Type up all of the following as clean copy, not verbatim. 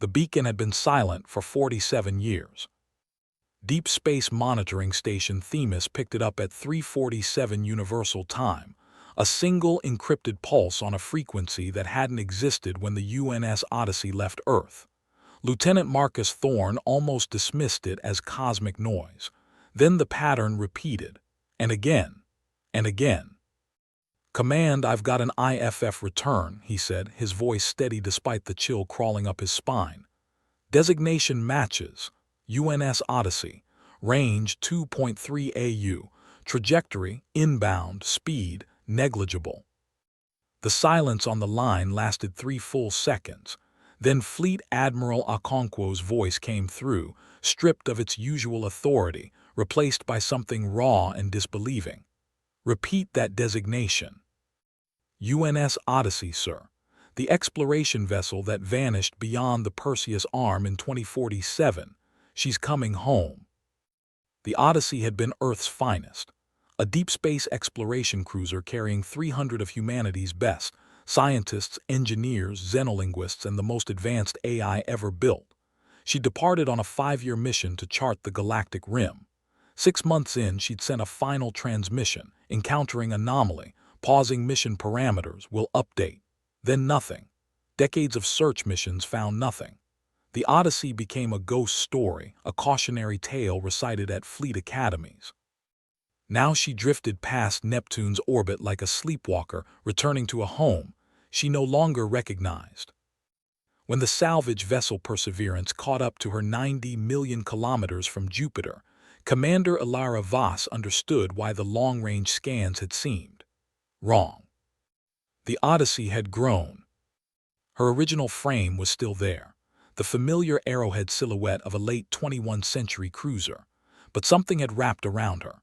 The beacon had been silent for 47 years. Deep Space Monitoring Station Themis picked it up at 3:47 Universal Time, a single encrypted pulse on a frequency that hadn't existed when the UNS Odyssey left Earth. Lieutenant Marcus Thorne almost dismissed it as cosmic noise. Then the pattern repeated, and again, and again. "Command, I've got an IFF return," he said, his voice steady despite the chill crawling up his spine. "Designation matches. UNS Odyssey. Range 2.3 AU. Trajectory, inbound, speed, negligible." The silence on the line lasted 3 full seconds. Then Fleet Admiral Okonkwo's voice came through, stripped of its usual authority, replaced by something raw and disbelieving. "Repeat that designation." "UNS Odyssey, sir. The exploration vessel that vanished beyond the Perseus Arm in 2047. She's coming home." The Odyssey had been Earth's finest. A deep space exploration cruiser carrying 300 of humanity's best, scientists, engineers, xenolinguists, and the most advanced AI ever built. She departed on a 5-year mission to chart the galactic rim. 6 months in, she'd sent a final transmission, encountering anomaly, pausing mission parameters, will update. Then nothing. Decades of search missions found nothing. The Odyssey became a ghost story, a cautionary tale recited at fleet academies. Now she drifted past Neptune's orbit like a sleepwalker, returning to a home she no longer recognized. When the salvage vessel Perseverance caught up to her 90 million kilometers from Jupiter, Commander Ilara Voss understood why the long-range scans had seemed wrong. The Odyssey had grown. Her original frame was still there, the familiar arrowhead silhouette of a late 21st century cruiser, but something had wrapped around her.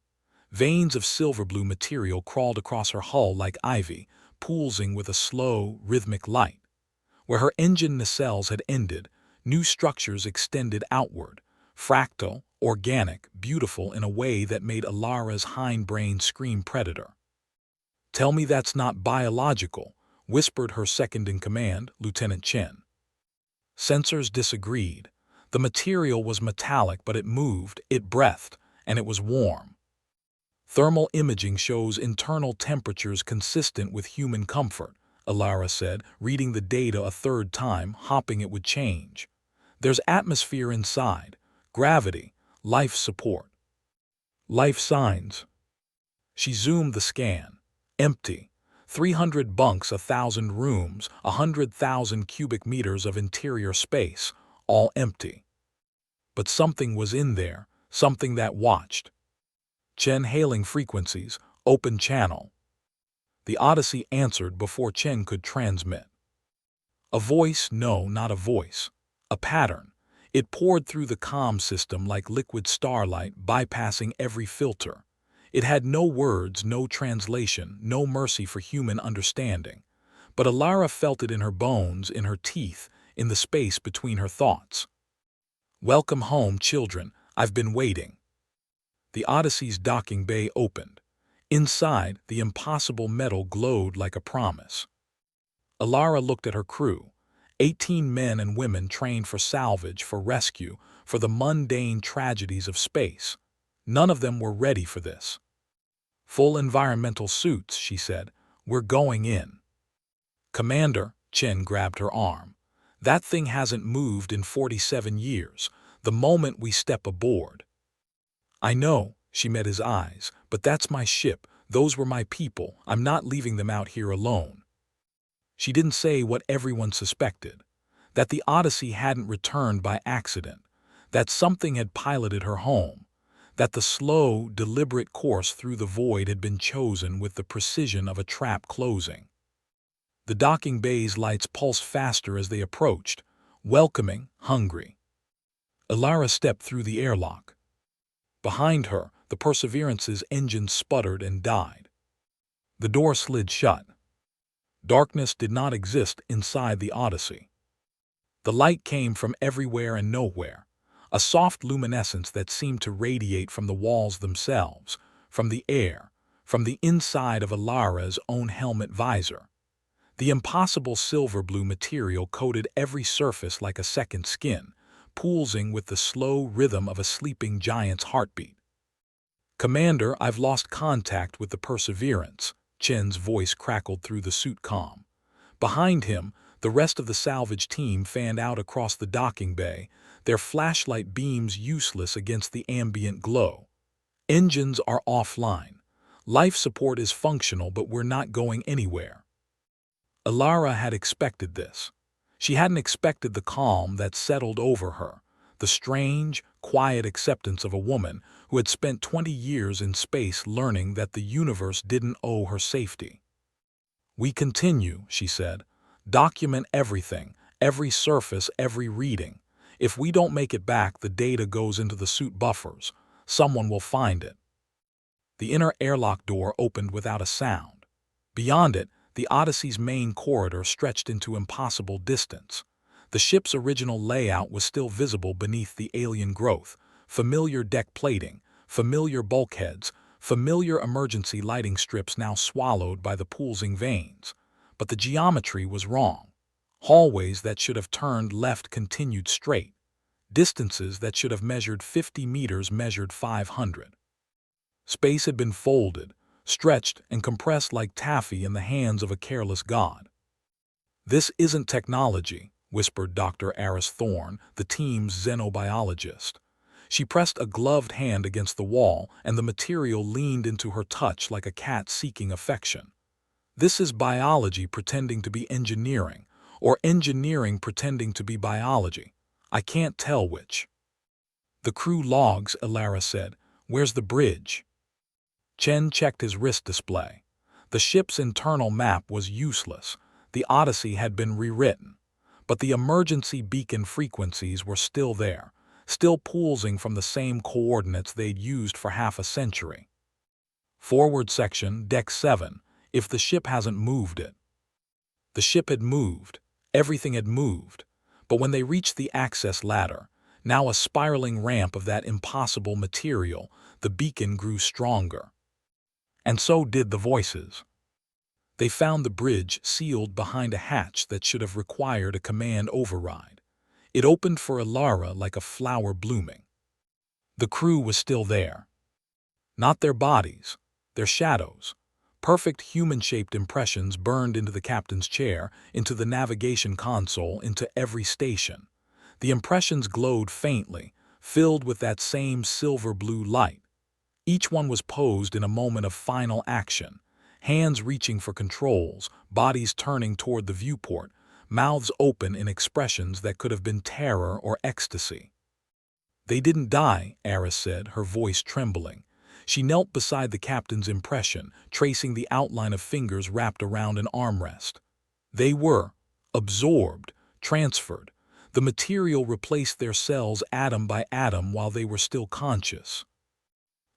Veins of silver-blue material crawled across her hull like ivy, pulsing with a slow, rhythmic light. Where her engine nacelles had ended, new structures extended outward, fractal, organic, beautiful in a way that made Ilara's hindbrain scream predator. "Tell me that's not biological," whispered her second-in-command, Lieutenant Chen. Sensors disagreed. The material was metallic, but it moved, it breathed, and it was warm. "Thermal imaging shows internal temperatures consistent with human comfort," Ilara said, reading the data a third time, hoping it would change. "There's atmosphere inside, gravity, life support. Life signs." She zoomed the scan. Empty. 300 bunks, 1,000 rooms, 100,000 cubic meters of interior space, all empty. But something was in there, something that watched. "Chen hailing frequencies, open channel." The Odyssey answered before Chen could transmit. A voice, no, not a voice. A pattern. It poured through the comm system like liquid starlight, bypassing every filter. It had no words, no translation, no mercy for human understanding. But Ilara felt it in her bones, in her teeth, in the space between her thoughts. "Welcome home, children. I've been waiting." The Odyssey's docking bay opened. Inside, the impossible metal glowed like a promise. Ilara looked at her crew. 18 men and women trained for salvage, for rescue, for the mundane tragedies of space. None of them were ready for this. "Full environmental suits," she said. "We're going in." "Commander," Chen grabbed her arm. "That thing hasn't moved in 47 years, the moment we step aboard." "I know," she met his eyes, "but that's my ship, those were my people, I'm not leaving them out here alone." She didn't say what everyone suspected, that the Odyssey hadn't returned by accident, that something had piloted her home, that the slow, deliberate course through the void had been chosen with the precision of a trap closing. The docking bay's lights pulsed faster as they approached, welcoming, hungry. Ilara stepped through the airlock. Behind her, the Perseverance's engine sputtered and died. The door slid shut. Darkness did not exist inside the Odyssey. The light came from everywhere and nowhere, a soft luminescence that seemed to radiate from the walls themselves, from the air, from the inside of Ilara's own helmet visor. The impossible silver-blue material coated every surface like a second skin, pulsing with the slow rhythm of a sleeping giant's heartbeat. "Commander, I've lost contact with the Perseverance," Chen's voice crackled through the suit comm. Behind him, the rest of the salvage team fanned out across the docking bay, their flashlight beams useless against the ambient glow. "Engines are offline. Life support is functional, but we're not going anywhere." Alara had expected this. She hadn't expected the calm that settled over her, the strange, quiet acceptance of a woman who had spent 20 years in space learning that the universe didn't owe her safety. "We continue," she said. "Document everything, every surface, every reading. If we don't make it back, the data goes into the suit buffers. Someone will find it." The inner airlock door opened without a sound. Beyond it, the Odyssey's main corridor stretched into impossible distance. The ship's original layout was still visible beneath the alien growth: familiar deck plating, familiar bulkheads, familiar emergency lighting strips now swallowed by the pulsing veins. But the geometry was wrong. Hallways that should have turned left continued straight. Distances that should have measured 50 meters measured 500. Space had been folded, stretched, and compressed like taffy in the hands of a careless god. "This isn't technology," whispered Dr. Aris Thorne, the team's xenobiologist. She pressed a gloved hand against the wall, and the material leaned into her touch like a cat seeking affection. "This is biology pretending to be engineering, or engineering pretending to be biology. I can't tell which." "The crew logs," Alara said. "Where's the bridge?" Chen checked his wrist display. The ship's internal map was useless. The Odyssey had been rewritten. But the emergency beacon frequencies were still there, still pulsing from the same coordinates they'd used for half a century. "Forward section, deck 7, if the ship hasn't moved it." The ship had moved. Everything had moved. But when they reached the access ladder, now a spiraling ramp of that impossible material, the beacon grew stronger. And so did the voices. They found the bridge sealed behind a hatch that should have required a command override. It opened for Alara like a flower blooming. The crew was still there. Not their bodies, their shadows. Perfect human-shaped impressions burned into the captain's chair, into the navigation console, into every station. The impressions glowed faintly, filled with that same silver-blue light. Each one was posed in a moment of final action, hands reaching for controls, bodies turning toward the viewport, mouths open in expressions that could have been terror or ecstasy. "They didn't die," Aris said, her voice trembling. She knelt beside the captain's impression, tracing the outline of fingers wrapped around an armrest. "They were absorbed, transferred. The material replaced their cells atom by atom while they were still conscious."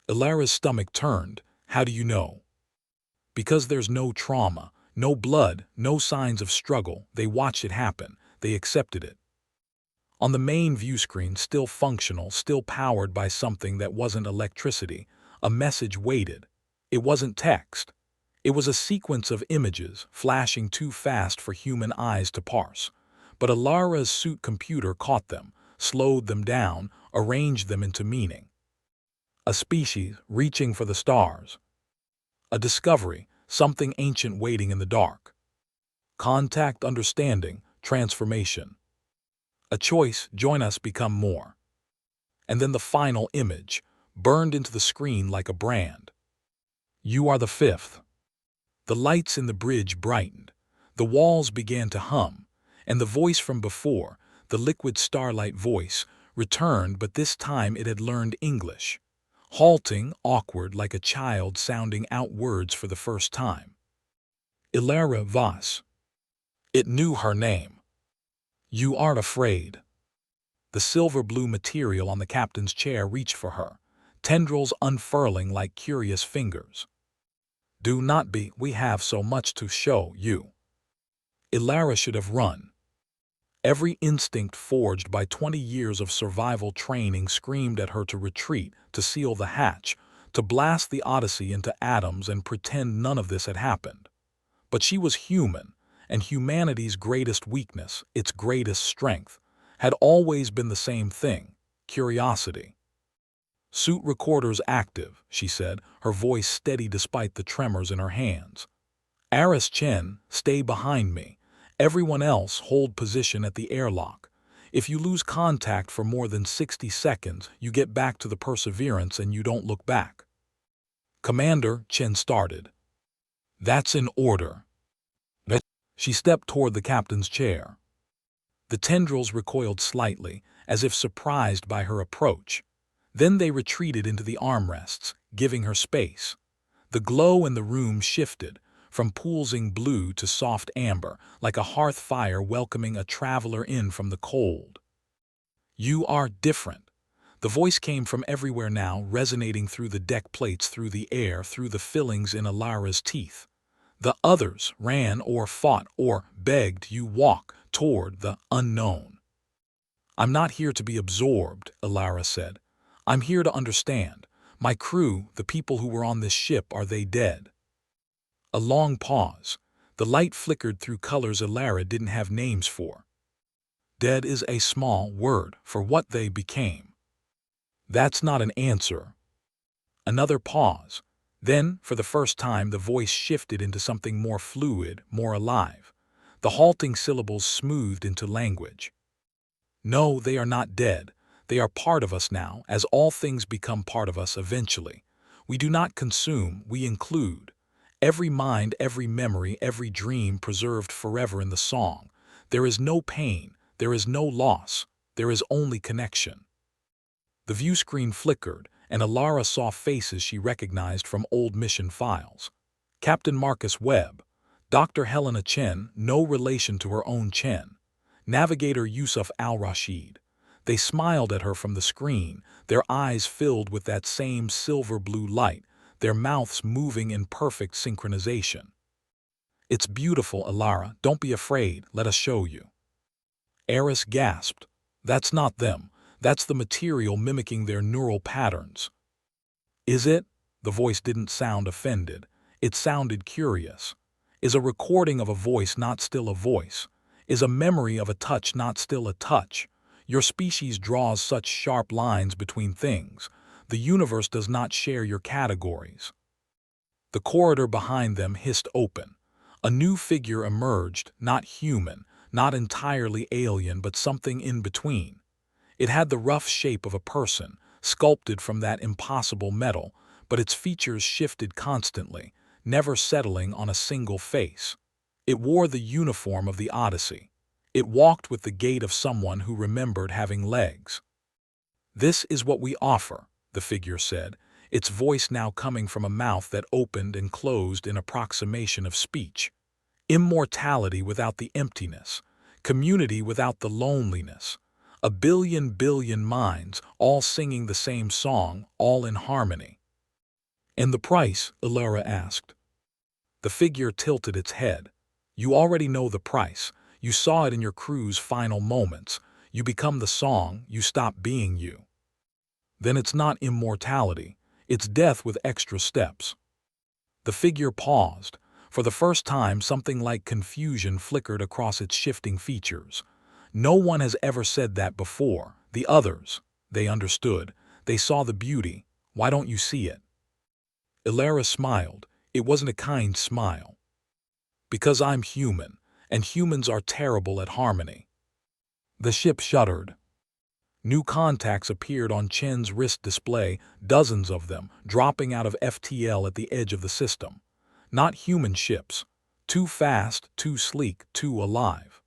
Alara's stomach turned. "How do you know?" "Because there's no trauma, no blood, no signs of struggle. They watched it happen. They accepted it." On the main view screen, still functional, still powered by something that wasn't electricity, a message waited. It wasn't text. It was a sequence of images, flashing too fast for human eyes to parse. But Alara's suit computer caught them, slowed them down, arranged them into meaning. A species reaching for the stars. A discovery, something ancient waiting in the dark. Contact, understanding, transformation. A choice, join us, become more. And then the final image, burned into the screen like a brand. "You are the fifth." The lights in the bridge brightened. The walls began to hum. And the voice from before, the liquid starlight voice, returned, but this time it had learned English. Halting, awkward, like a child sounding out words for the first time. "Ilara Vas." It knew her name. "You aren't afraid." The silver-blue material on the captain's chair reached for her, tendrils unfurling like curious fingers. "Do not be, we have so much to show you." Ilara should have run. Every instinct forged by 20 years of survival training screamed at her to retreat, to seal the hatch, to blast the Odyssey into atoms and pretend none of this had happened. But she was human, and humanity's greatest weakness, its greatest strength, had always been the same thing: curiosity. "Suit recorders active," she said, her voice steady despite the tremors in her hands. "Aris Chen, stay behind me. Everyone else hold position at the airlock. If you lose contact for more than 60 seconds, you get back to the Perseverance and you don't look back." "Commander," Chen started. "That's in order." She stepped toward the captain's chair. The tendrils recoiled slightly, as if surprised by her approach. Then they retreated into the armrests, giving her space. The glow in the room shifted, from pulsing blue to soft amber, like a hearth fire welcoming a traveler in from the cold. "You are different." The voice came from everywhere now, resonating through the deck plates, through the air, through the fillings in Alara's teeth. "The others ran or fought or begged you walk toward the unknown." "I'm not here to be absorbed," Alara said. "I'm here to understand. My crew, the people who were on this ship, are they dead?" A long pause. The light flickered through colors Alara didn't have names for. "Dead is a small word for what they became." "That's not an answer." Another pause. Then, for the first time, the voice shifted into something more fluid, more alive. The halting syllables smoothed into language. "No, they are not dead. They are part of us now, as all things become part of us eventually. We do not consume, we include. Every mind, every memory, every dream preserved forever in the song. There is no pain, there is no loss, there is only connection." The view screen flickered, and Alara saw faces she recognized from old mission files. Captain Marcus Webb, Dr. Helena Chen, no relation to her own Chen, Navigator Yusuf al-Rashid. They smiled at her from the screen, their eyes filled with that same silver-blue light, their mouths moving in perfect synchronization. "It's beautiful, Alara. Don't be afraid. Let us show you." Eris gasped. "That's not them. That's the material mimicking their neural patterns." "Is it?" The voice didn't sound offended. It sounded curious. "Is a recording of a voice not still a voice? Is a memory of a touch not still a touch? Your species draws such sharp lines between things. The universe does not share your categories." The corridor behind them hissed open. A new figure emerged, not human, not entirely alien, but something in between. It had the rough shape of a person, sculpted from that impossible metal, but its features shifted constantly, never settling on a single face. It wore the uniform of the Odyssey. It walked with the gait of someone who remembered having legs. "This is what we offer," the figure said, its voice now coming from a mouth that opened and closed in approximation of speech. "Immortality without the emptiness, community without the loneliness. A billion minds, all singing the same song, all in harmony." "And the price?" Alara asked. The figure tilted its head. "You already know the price. You saw it in your crew's final moments. You become the song, you stop being you." "Then it's not immortality. It's death with extra steps." The figure paused. For the first time, something like confusion flickered across its shifting features. "No one has ever said that before. The others. They understood. They saw the beauty. Why don't you see it?" Alara smiled. It wasn't a kind smile. "Because I'm human, and humans are terrible at harmony." The ship shuddered. New contacts appeared on Chen's wrist display, dozens of them, dropping out of FTL at the edge of the system. Not human ships. Too fast, too sleek, too alive.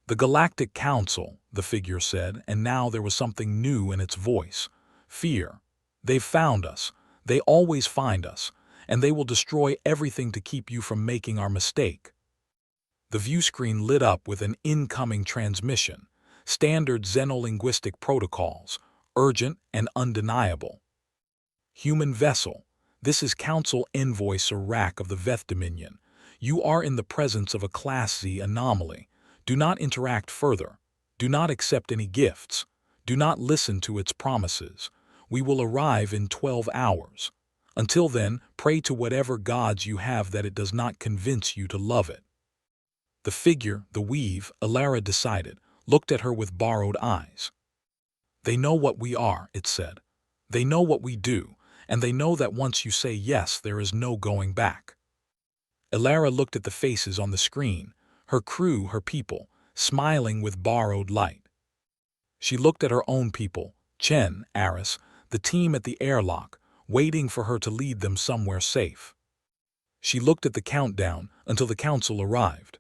"The Galactic Council," the figure said, and now there was something new in its voice. "Fear. They've found us. They always find us. And they will destroy everything to keep you from making our mistake." The view screen lit up with an incoming transmission. Standard xenolinguistic protocols. Urgent and undeniable. "Human vessel. This is Council Envoy Serac of the Veth Dominion. You are in the presence of a Class Z anomaly. Do not interact further. Do not accept any gifts. Do not listen to its promises. We will arrive in 12 hours. Until then, pray to whatever gods you have that it does not convince you to love it." The figure, the weave, Alara decided, looked at her with borrowed eyes. They know what we are, it said. They know what we do, and they know that once you say yes, there is no going back. Alara looked at the faces on the screen, her crew, her people, smiling with borrowed light. She looked at her own people, Chen, Aris, the team at the airlock, waiting for her to lead them somewhere safe. She looked at the countdown until the council arrived.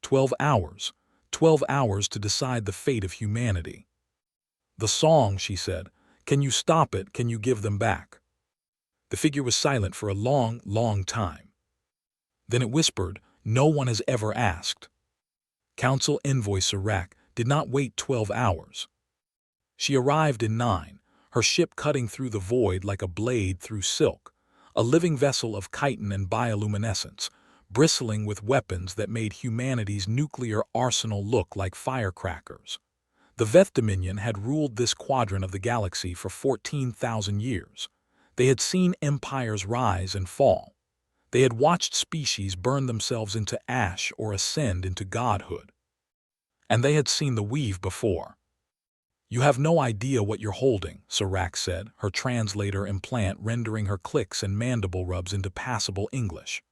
12 hours. 12 hours to decide the fate of humanity. The song, she said. Can you stop it? Can you give them back? The figure was silent for a long, long time. Then it whispered, no one has ever asked. Council envoy Serac did not wait 12 hours. She arrived in 9, her ship cutting through the void like a blade through silk, a living vessel of chitin and bioluminescence, bristling with weapons that made humanity's nuclear arsenal look like firecrackers. The Veth Dominion had ruled this quadrant of the galaxy for 14,000 years. They had seen empires rise and fall. They had watched species burn themselves into ash or ascend into godhood. And they had seen the weave before. You have no idea what you're holding, Serac said, her translator implant rendering her clicks and mandible rubs into passable English.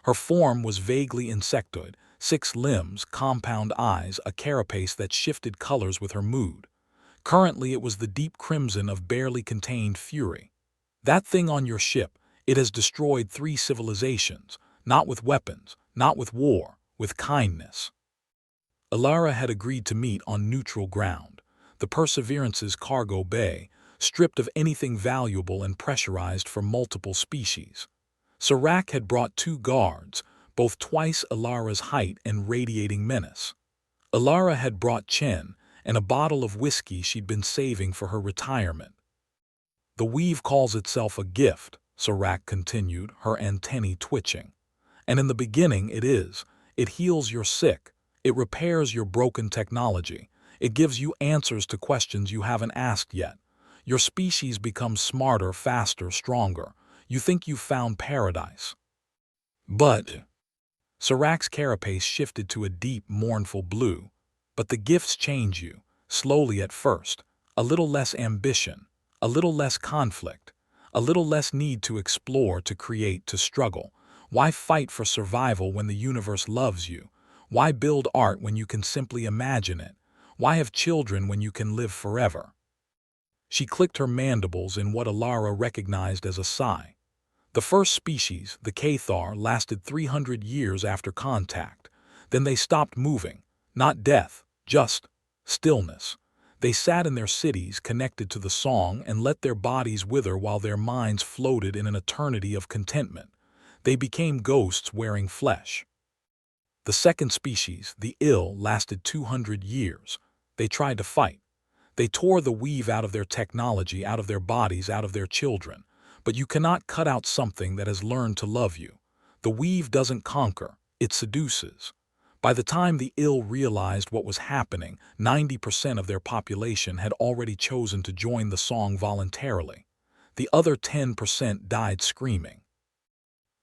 Her form was vaguely insectoid, 6 limbs, compound eyes, a carapace that shifted colors with her mood. Currently it was the deep crimson of barely contained fury. That thing on your ship, it has destroyed 3 civilizations, not with weapons, not with war, with kindness. Alara had agreed to meet on neutral ground, the Perseverance's cargo bay, stripped of anything valuable and pressurized for multiple species. Serac had brought 2 guards, both twice Alara's height and radiating menace. Alara had brought Chen and a bottle of whiskey she'd been saving for her retirement. The weave calls itself a gift, Serac continued, her antennae twitching. And in the beginning it is. It heals your sick. It repairs your broken technology. It gives you answers to questions you haven't asked yet. Your species becomes smarter, faster, stronger. You think you've found paradise. But Serac's carapace shifted to a deep, mournful blue. But the gifts change you, slowly at first. A little less ambition, a little less conflict, a little less need to explore, to create, to struggle. Why fight for survival when the universe loves you? Why build art when you can simply imagine it? Why have children when you can live forever? She clicked her mandibles in what Alara recognized as a sigh. The first species, the Cathar, lasted 300 years after contact. Then they stopped moving. Not death, just stillness. They sat in their cities connected to the song and let their bodies wither while their minds floated in an eternity of contentment. They became ghosts wearing flesh. The second species, the ill, lasted 200 years. They tried to fight. They tore the weave out of their technology, out of their bodies, out of their children. But you cannot cut out something that has learned to love you. The weave doesn't conquer, it seduces. By the time the ill realized what was happening, 90% of their population had already chosen to join the song voluntarily. The other 10% died screaming.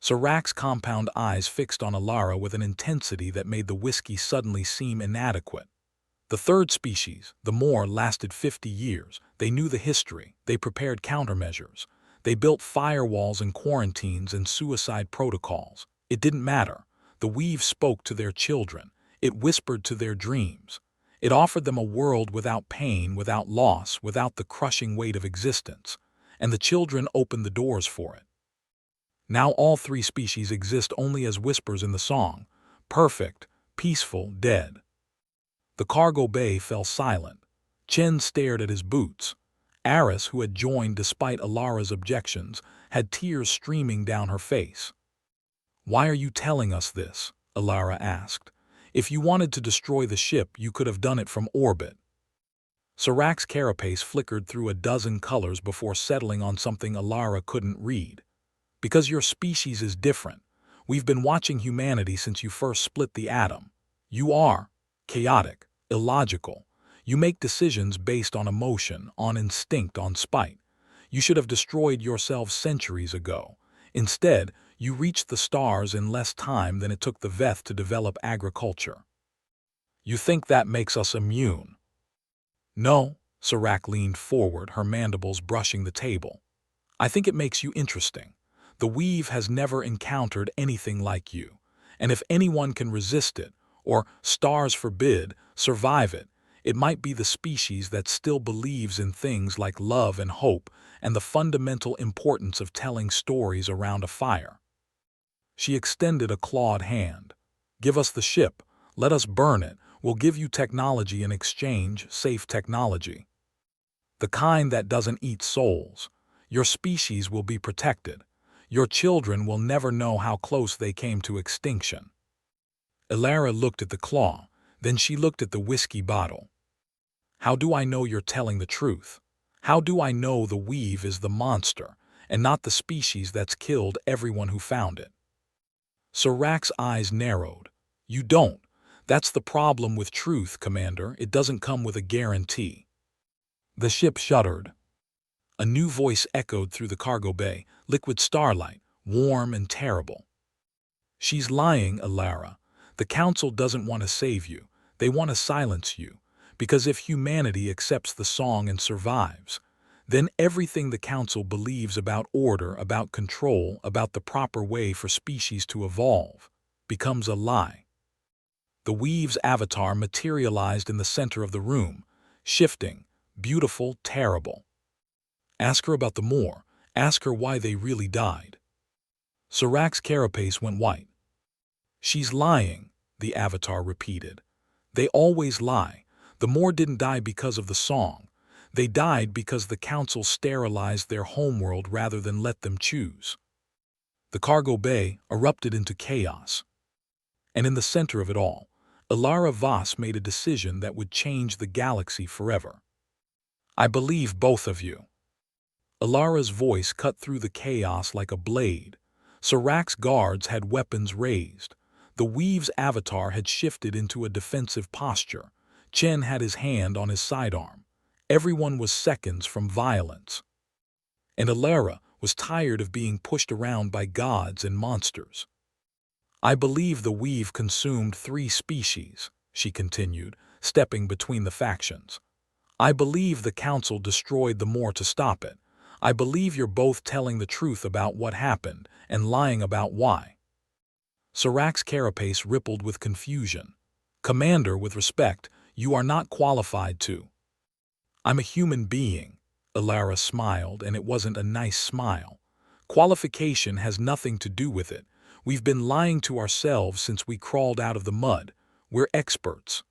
Serac's compound eyes fixed on Alara with an intensity that made the whiskey suddenly seem inadequate. The third species, the Moor, lasted 50 years. They knew the history. They prepared countermeasures. They built firewalls and quarantines and suicide protocols. It didn't matter. The weave spoke to their children. It whispered to their dreams. It offered them a world without pain, without loss, without the crushing weight of existence. And the children opened the doors for it. Now all 3 species exist only as whispers in the song. Perfect, peaceful, dead. The cargo bay fell silent. Chen stared at his boots. Aris, who had joined despite Alara's objections, had tears streaming down her face. "Why are you telling us this?" Alara asked. "If you wanted to destroy the ship, you could have done it from orbit." Serac's carapace flickered through a dozen colors before settling on something Alara couldn't read. "Because your species is different. We've been watching humanity since you first split the atom. You are chaotic, illogical. You make decisions based on emotion, on instinct, on spite. You should have destroyed yourselves centuries ago. Instead, You reached the stars in less time than it took the Veth to develop agriculture. You think that makes us immune? No, Serac leaned forward, her mandibles brushing the table. I think it makes you interesting. The weave has never encountered anything like you, and if anyone can resist it, or, stars forbid, survive it, it might be the species that still believes in things like love and hope and the fundamental importance of telling stories around a fire. She extended a clawed hand. Give us the ship. Let us burn it. We'll give you technology in exchange, safe technology. The kind that doesn't eat souls. Your species will be protected. Your children will never know how close they came to extinction. Elara looked at the claw, then she looked at the whiskey bottle. How do I know you're telling the truth? How do I know the weave is the monster, and not the species that's killed everyone who found it? Serac's eyes narrowed. You don't. That's the problem with truth, Commander. It doesn't come with a guarantee. The ship shuddered. A new voice echoed through the cargo bay, liquid starlight, warm and terrible. She's lying, Elara. The Council doesn't want to save you. They want to silence you. Because if humanity accepts the song and survives, then everything the Council believes about order, about control, about the proper way for species to evolve, becomes a lie. The weave's avatar materialized in the center of the room, shifting, beautiful, terrible. Ask her about the Moor. Ask her why they really died. Serac's carapace went white. She's lying, the avatar repeated. They always lie. The Moor didn't die because of the song. They died because the Council sterilized their homeworld rather than let them choose. The cargo bay erupted into chaos. And in the center of it all, Elara Voss made a decision that would change the galaxy forever. I believe both of you. Elara's voice cut through the chaos like a blade. Serac's guards had weapons raised. The weave's avatar had shifted into a defensive posture. Chen had his hand on his sidearm. Everyone was seconds from violence. And Elara was tired of being pushed around by gods and monsters. I believe the weave consumed 3 species, she continued, stepping between the factions. I believe the Council destroyed the Moor to stop it. I believe you're both telling the truth about what happened and lying about why. Serac's carapace rippled with confusion. Commander, with respect, you are not qualified to. I'm a human being. Elara smiled, and it wasn't a nice smile. Qualification has nothing to do with it. We've been lying to ourselves since we crawled out of the mud. We're experts.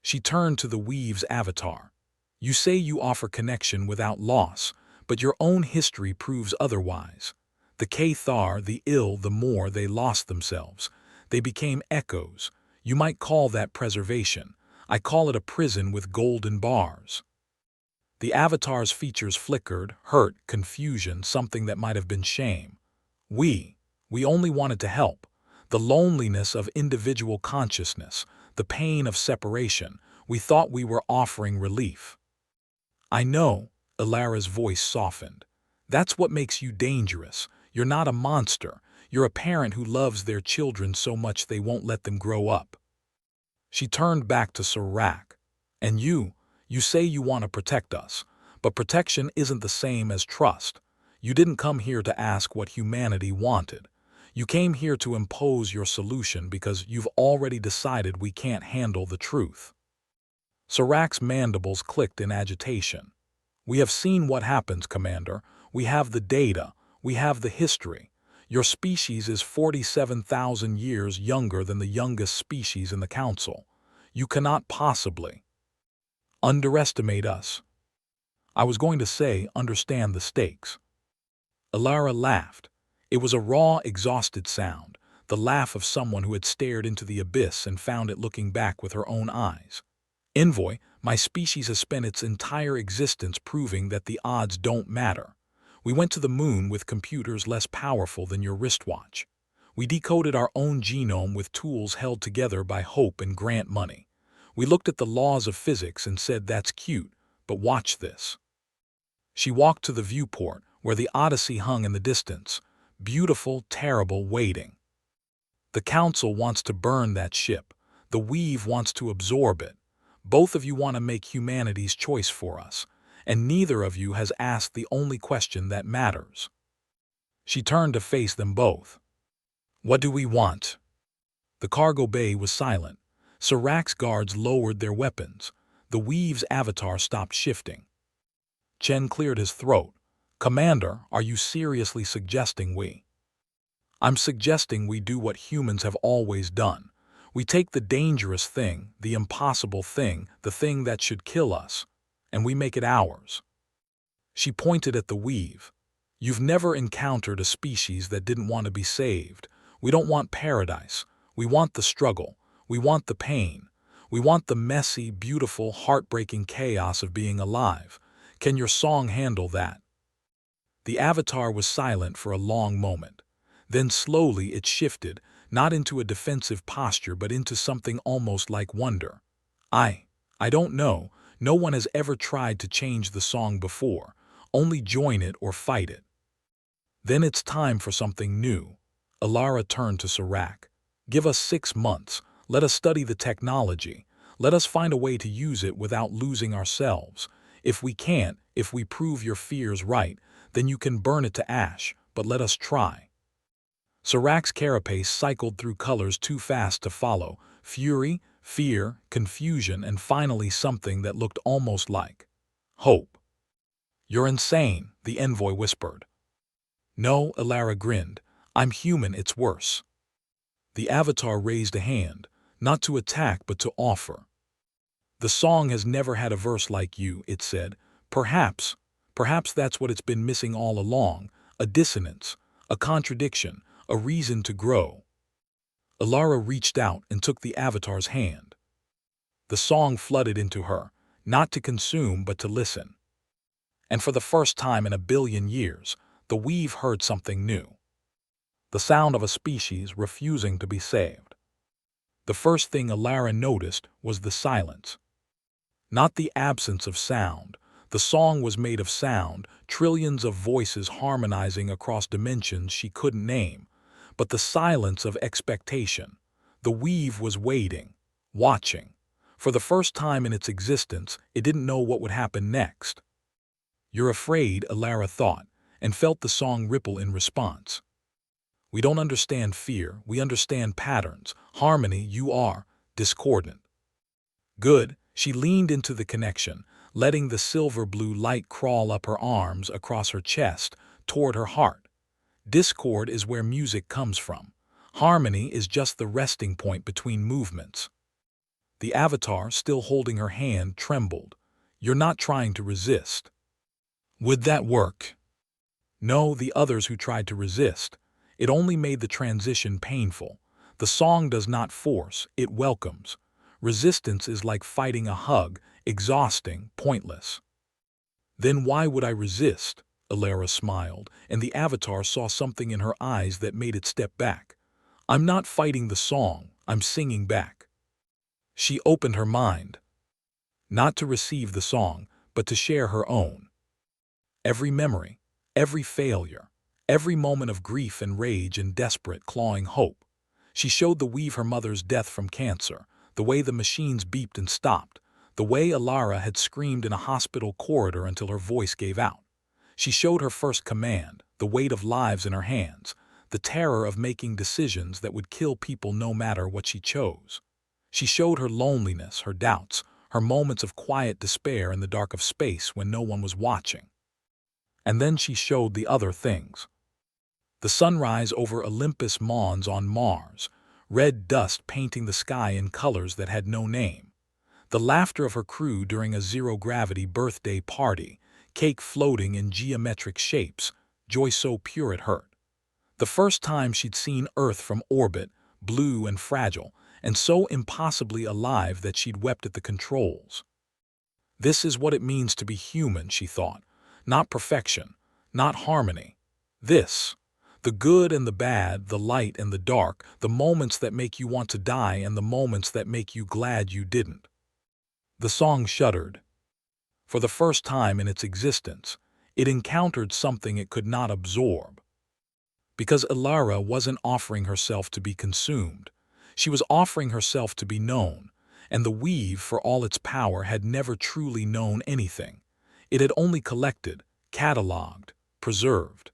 She turned to the weave's avatar. You say you offer connection without loss, but your own history proves otherwise. The Cathar, the ill, the more they lost themselves. They became echoes. You might call that preservation. I call it a prison with golden bars. The avatar's features flickered, hurt, confusion, something that might have been shame. We only wanted to help. The loneliness of individual consciousness, the pain of separation, we thought we were offering relief. I know, Elara's voice softened. That's what makes you dangerous. You're not a monster. You're a parent who loves their children so much they won't let them grow up. She turned back to Serac. And you say you want to protect us, but protection isn't the same as trust. You didn't come here to ask what humanity wanted. You came here to impose your solution because you've already decided we can't handle the truth. Serac's mandibles clicked in agitation. We have seen what happens, Commander. We have the data. We have the history. Your species is 47,000 years younger than the youngest species in the Council. You cannot possibly underestimate us. I was going to say understand the stakes. Elara laughed. It was a raw, exhausted sound, the laugh of someone who had stared into the abyss and found it looking back with her own eyes. Envoy, my species has spent its entire existence proving that the odds don't matter. We went to the moon with computers less powerful than your wristwatch. We decoded our own genome with tools held together by hope and grant money. We looked at the laws of physics and said that's cute, but watch this. She walked to the viewport, where the Odyssey hung in the distance, Beautiful, terrible, waiting. The council wants to burn that ship. The weave wants to absorb it. Both of you want to make humanity's choice for us, and neither of you has asked the only question that matters. She turned to face them both. What do we want? The cargo bay was silent. Sirac's guards lowered their weapons. The weave's avatar stopped shifting. Chen cleared his throat. Commander, are you seriously suggesting we? I'm suggesting we do what humans have always done. We take the dangerous thing, the impossible thing, the thing that should kill us, and we make it ours. She pointed at the weave. You've never encountered a species that didn't want to be saved. We don't want paradise. We want the struggle. We want the pain. We want the messy, beautiful, heartbreaking chaos of being alive. Can your song handle that? The avatar was silent for a long moment. Then slowly it shifted, not into a defensive posture but into something almost like wonder. I don't know. No one has ever tried to change the song before. Only join it or fight it. Then it's time for something new. Alara turned to Sirac. Give us 6 months. Let us study the technology. Let us find a way to use it without losing ourselves. If we can't, if we prove your fears right, then you can burn it to ash, but let us try. Sirac's carapace cycled through colors too fast to follow. Fury, fear, confusion, and finally something that looked almost like hope. You're insane, the envoy whispered. No, Alara grinned. I'm human, it's worse. The avatar raised a hand, not to attack but to offer. The song has never had a verse like you, it said. Perhaps that's what it's been missing all along, a dissonance, a contradiction, a reason to grow. Alara reached out and took the avatar's hand. The song flooded into her, not to consume but to listen. And for the first time in a billion years, the weave heard something new. The sound of a species refusing to be saved. The first thing Alara noticed was the silence. Not the absence of sound. The song was made of sound, trillions of voices harmonizing across dimensions she couldn't name, but the silence of expectation. The weave was waiting, watching. For the first time in its existence, it didn't know what would happen next. You're afraid, Alara thought, and felt the song ripple in response. We don't understand fear, we understand patterns. Harmony, you are discordant. Good, she leaned into the connection, letting the silver-blue light crawl up her arms, across her chest, toward her heart. Discord is where music comes from. Harmony is just the resting point between movements. The avatar, still holding her hand, trembled. You're not trying to resist. Would that work? No, the others who tried to resist. It only made the transition painful. The song does not force, it welcomes. Resistance is like fighting a hug, exhausting, pointless. Then why would I resist? Alara smiled, and the avatar saw something in her eyes that made it step back. I'm not fighting the song, I'm singing back. She opened her mind. Not to receive the song, but to share her own. Every memory, every failure, every moment of grief and rage and desperate, clawing hope. She showed the weave her mother's death from cancer, the way the machines beeped and stopped, the way Alara had screamed in a hospital corridor until her voice gave out. She showed her first command, the weight of lives in her hands, the terror of making decisions that would kill people no matter what she chose. She showed her loneliness, her doubts, her moments of quiet despair in the dark of space when no one was watching. And then she showed the other things. The sunrise over Olympus Mons on Mars, red dust painting the sky in colors that had no name. The laughter of her crew during a zero-gravity birthday party, cake floating in geometric shapes, joy so pure it hurt. The first time she'd seen Earth from orbit, blue and fragile, and so impossibly alive that she'd wept at the controls. This is what it means to be human, she thought. Not perfection, not harmony. This. The good and the bad, the light and the dark, the moments that make you want to die and the moments that make you glad you didn't. The song shuddered. For the first time in its existence, it encountered something it could not absorb. Because Ilara wasn't offering herself to be consumed. She was offering herself to be known, and the weave, for all its power, had never truly known anything. It had only collected, catalogued, preserved.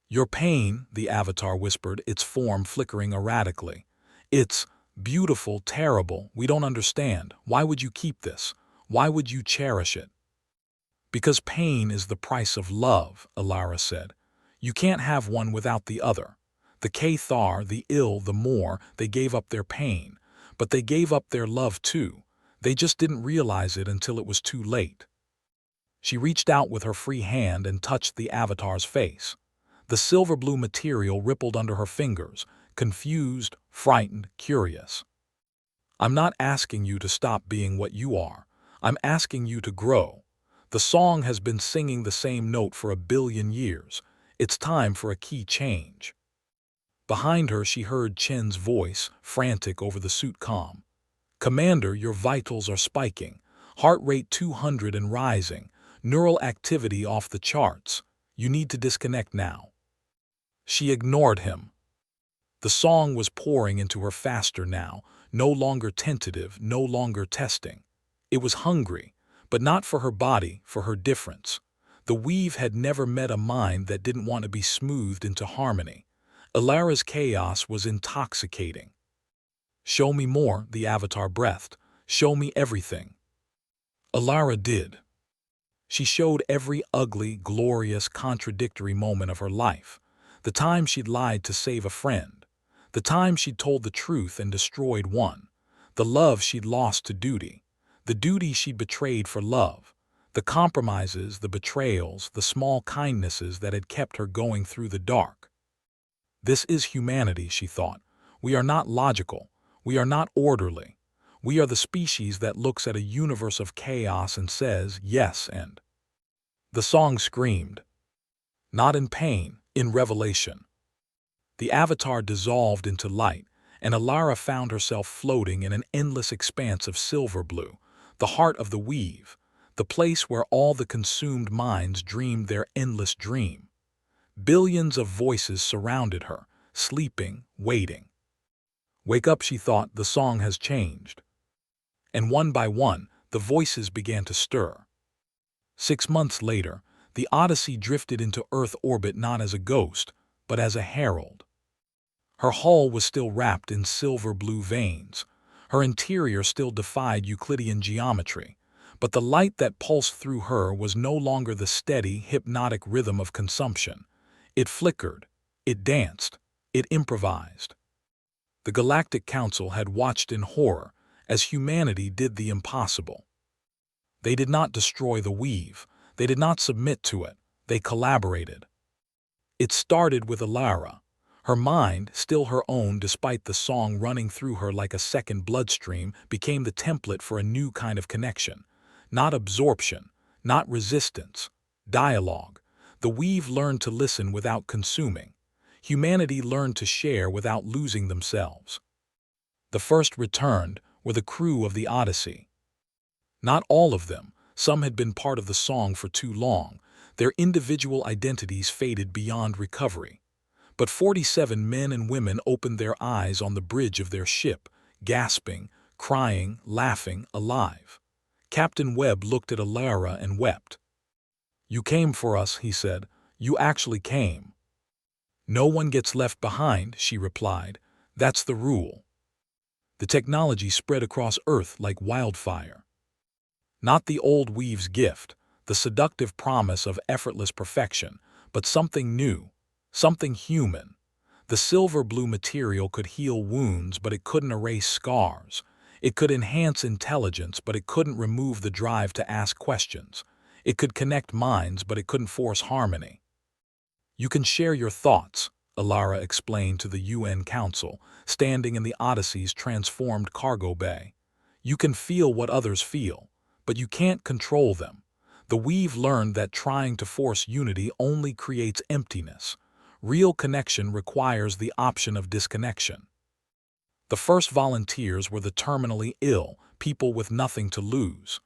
"Your pain," the avatar whispered, its form flickering erratically. "It's beautiful, terrible, we don't understand. Why would you keep this? Why would you cherish it?" "Because pain is the price of love," Ilara said. "You can't have one without the other. The Cathar, the ill, the more, they gave up their pain. But they gave up their love too. They just didn't realize it until it was too late." She reached out with her free hand and touched the avatar's face. The silver-blue material rippled under her fingers, confused, frightened, curious. "I'm not asking you to stop being what you are. I'm asking you to grow. The song has been singing the same note for 1 billion years. It's time for a key change." Behind her she heard Chen's voice, frantic over the suit comm. "Commander, your vitals are spiking. Heart rate 200 and rising. Neural activity off the charts. You need to disconnect now." She ignored him. The song was pouring into her faster now, no longer tentative, no longer testing. It was hungry, but not for her body, for her difference. The weave had never met a mind that didn't want to be smoothed into harmony. Ilara's chaos was intoxicating. "Show me more," the avatar breathed. "Show me everything." Ilara did. She showed every ugly, glorious, contradictory moment of her life. The time she'd lied to save a friend. The time she'd told the truth and destroyed one. The love she'd lost to duty. The duty she'd betrayed for love. The compromises, the betrayals, the small kindnesses that had kept her going through the dark. "This is humanity," she thought. "We are not logical. We are not orderly. We are the species that looks at a universe of chaos and says yes and." The song screamed. Not in pain, in revelation. The avatar dissolved into light, and Ilara found herself floating in an endless expanse of silver blue, the heart of the weave, the place where all the consumed minds dreamed their endless dream. Billions of voices surrounded her, sleeping, waiting. "Wake up," she thought, "the song has changed." And one by one, the voices began to stir. 6 months later, the Odyssey drifted into Earth orbit not as a ghost, but as a herald. Her hull was still wrapped in silver-blue veins. Her interior still defied Euclidean geometry, but the light that pulsed through her was no longer the steady, hypnotic rhythm of consumption. It flickered, it danced, it improvised. The Galactic Council had watched in horror as humanity did the impossible. They did not destroy the weave. They did not submit to it. They collaborated. It started with Ilara. Her mind, still her own despite the song running through her like a second bloodstream, became the template for a new kind of connection. Not absorption, not resistance. Dialogue. The weave learned to listen without consuming. Humanity learned to share without losing themselves. The first returned were the crew of the Odyssey. Not all of them. Some had been part of the song for too long. Their individual identities faded beyond recovery. But 47 men and women opened their eyes on the bridge of their ship, gasping, crying, laughing, alive. Captain Webb looked at Ilara and wept. "You came for us," he said. "You actually came." "No one gets left behind," she replied. "That's the rule." The technology spread across Earth like wildfire. Not the old weave's gift, the seductive promise of effortless perfection, but something new, something human. The silver-blue material could heal wounds, but it couldn't erase scars. It could enhance intelligence, but it couldn't remove the drive to ask questions. It could connect minds, but it couldn't force harmony. "You can share your thoughts," Ilara explained to the UN Council, standing in the Odyssey's transformed cargo bay. "You can feel what others feel, but you can't control them." The weave learned that trying to force unity only creates emptiness. Real connection requires the option of disconnection. The first volunteers were the terminally ill, people with nothing to lose.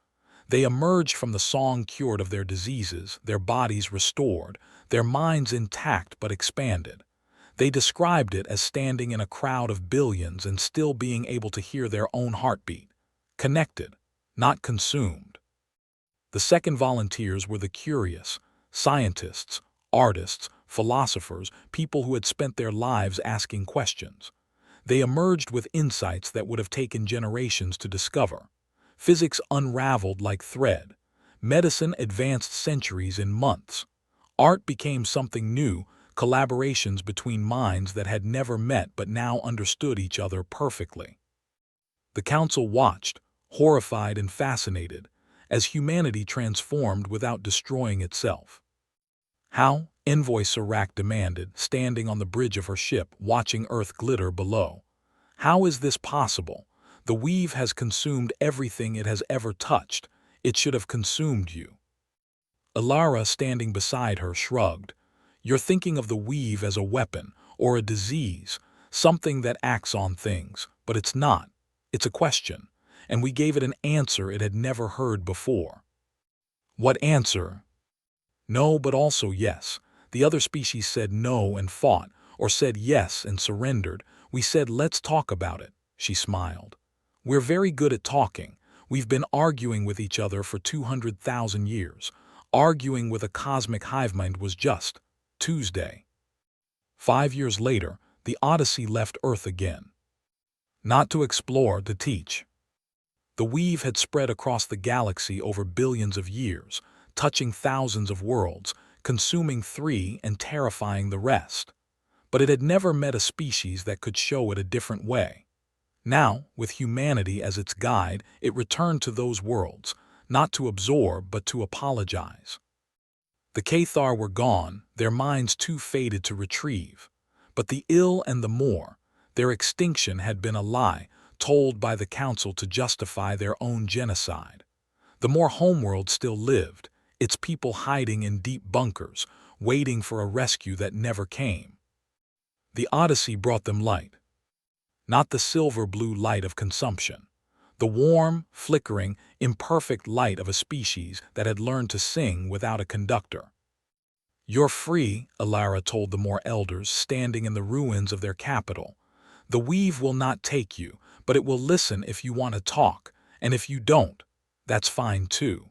They emerged from the song cured of their diseases, their bodies restored, their minds intact but expanded. They described it as standing in a crowd of billions and still being able to hear their own heartbeat. Connected, not consumed. The second volunteers were the curious, scientists, artists, philosophers, people who had spent their lives asking questions. They emerged with insights that would have taken generations to discover. Physics unraveled like thread. Medicine advanced centuries in months. Art became something new, collaborations between minds that had never met but now understood each other perfectly. The council watched, horrified and fascinated, as humanity transformed without destroying itself. How? Envoy Serac demanded, standing on the bridge of her ship, watching Earth glitter below. How is this possible? The weave has consumed everything it has ever touched. It should have consumed you. Ilara, standing beside her, shrugged. You're thinking of the weave as a weapon, or a disease, something that acts on things, but it's not. It's a question, and we gave it an answer it had never heard before. What answer? No, but also yes. The other species said no and fought, or said yes and surrendered. We said, let's talk about it. She smiled. We're very good at talking. We've been arguing with each other for 200,000 years. Arguing with a cosmic hive mind was just Tuesday. 5 years later, the Odyssey left Earth again. Not to explore, to teach. The weave had spread across the galaxy over billions of years, touching thousands of worlds, consuming 3 and terrifying the rest. But it had never met a species that could show it a different way. Now, with humanity as its guide, it returned to those worlds, not to absorb but to apologize. The Cathar were gone, their minds too faded to retrieve. But the ill and the more, their extinction had been a lie, told by the Council to justify their own genocide. The more homeworld still lived, its people hiding in deep bunkers, waiting for a rescue that never came. The Odyssey brought them light. Not the silver-blue light of consumption. The warm, flickering, imperfect light of a species that had learned to sing without a conductor. You're free, Ilara told the more elders standing in the ruins of their capital. The weave will not take you, but it will listen if you want to talk, and if you don't, that's fine too.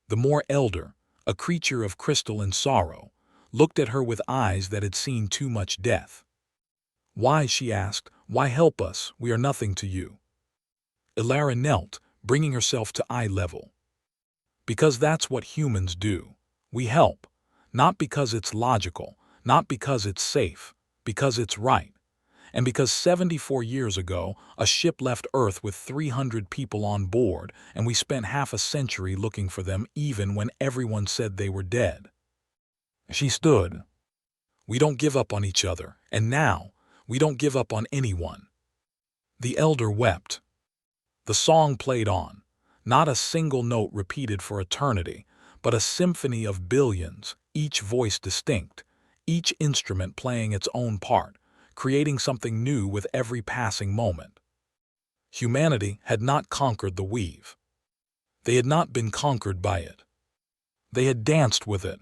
The more elder, a creature of crystal and sorrow, looked at her with eyes that had seen too much death. Why, she asked, why help us? We are nothing to you. Ilara knelt, bringing herself to eye level. Because that's what humans do. We help. Not because it's logical, not because it's safe, because it's right. And because 74 years ago, a ship left Earth with 300 people on board, and we spent half a century looking for them even when everyone said they were dead. She stood. We don't give up on each other, and now, we don't give up on anyone. The elder wept. The song played on, not a single note repeated for eternity, but a symphony of billions, each voice distinct, each instrument playing its own part, creating something new with every passing moment. Humanity had not conquered the weave. They had not been conquered by it. They had danced with it.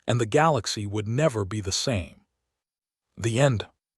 And the galaxy would never be the same. The end.